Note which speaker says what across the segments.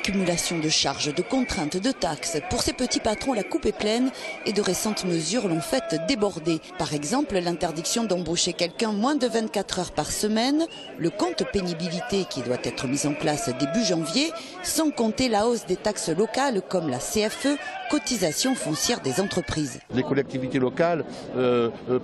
Speaker 1: Accumulation de charges, de contraintes, de taxes. Pour ces petits patrons, la coupe est pleine et de récentes mesures l'ont fait déborder. Par exemple, l'interdiction d'embaucher quelqu'un moins de 24 heures par semaine, le compte pénibilité qui doit être mis en place début janvier, sans compter la hausse des taxes locales comme la CFE, cotisation foncière des entreprises.
Speaker 2: Les collectivités locales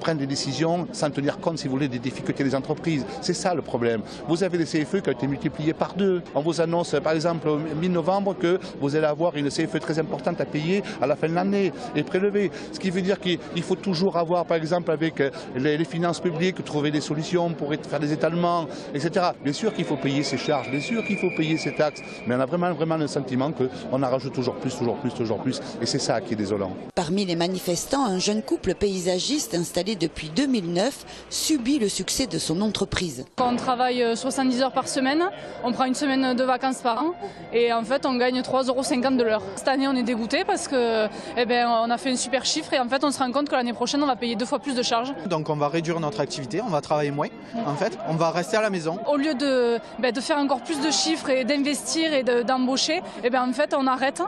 Speaker 2: prennent des décisions sans tenir compte, si vous voulez, des difficultés des entreprises. C'est ça le problème. Vous avez les CFE qui ont été multipliés par 2. On vous annonce par exemple mi-novembre que vous allez avoir une CFE très importante à payer à la fin de l'année et prélever. Ce qui veut dire qu'il faut toujours avoir, par exemple, avec les finances publiques, trouver des solutions pour faire des étalements, etc. Bien sûr qu'il faut payer ces charges, bien sûr qu'il faut payer ces taxes, mais on a vraiment le sentiment qu'on en rajoute toujours plus. Et c'est ça qui est désolant.
Speaker 1: Parmi les manifestants, un jeune couple paysagiste installé depuis 2009 subit le succès de son entreprise.
Speaker 3: On travaille 70 heures par semaine, on prend une semaine de vacances par an et en fait on gagne 3,50 € de l'heure. Cette année on est dégoûté parce que on a fait un super chiffre et en fait on se rend compte que l'année prochaine on va payer 2 fois plus de charges.
Speaker 4: Donc on va réduire notre activité, on va travailler moins en fait, on va rester à la maison.
Speaker 3: Au lieu de faire encore plus de chiffres et d'investir et d'embaucher, en fait on arrête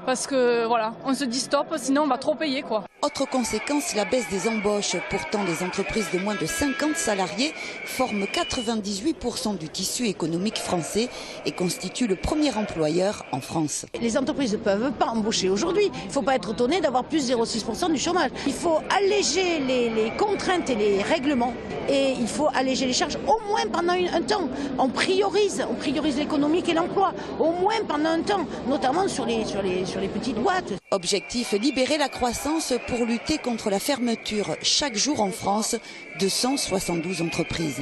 Speaker 3: parce que voilà, on se dit stop sinon on va trop payer quoi.
Speaker 1: Autre conséquence, la baisse des embauches. Pourtant, les entreprises de moins de 50 salariés forment 98% du tissu économique français et constituent le premier employeur en France.
Speaker 5: Les entreprises ne peuvent pas embaucher aujourd'hui. Il ne faut pas être étonné d'avoir plus 0,6% du chômage. Il faut alléger les contraintes et les règlements et il faut alléger les charges au moins pendant un temps. On priorise l'économique et l'emploi, au moins pendant un temps, notamment sur les petites boîtes.
Speaker 1: Objectif, libérer la croissance pour lutter contre la fermeture chaque jour en France de 172 entreprises.